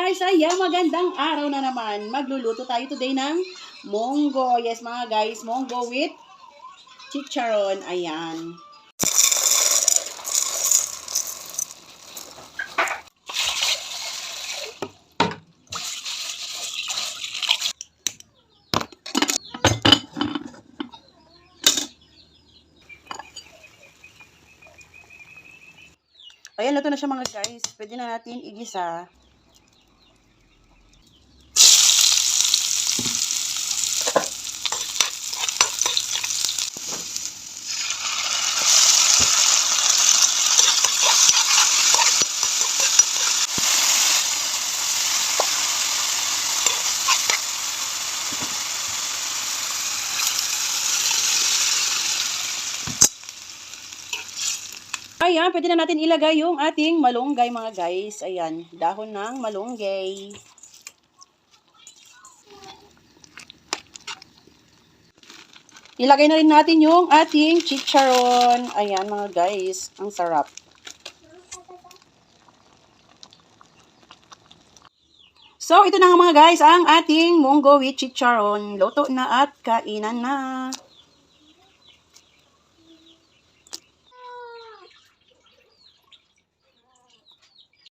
guys, ayan, magandang araw na naman. Magluluto tayo today ng munggo. Yes mga guys, munggo with chicharon. Ayan. Ayan, luto na siya mga guys. Pwede na natin igisa. Ayan, pwede na natin ilagay yung ating malunggay mga guys. Ayan, dahon ng malunggay. Ilagay na rin natin yung ating chicharon. Ayan mga guys, ang sarap. So, ito na nga mga guys, ang ating munggo with chicharon. Luto na at kainan na.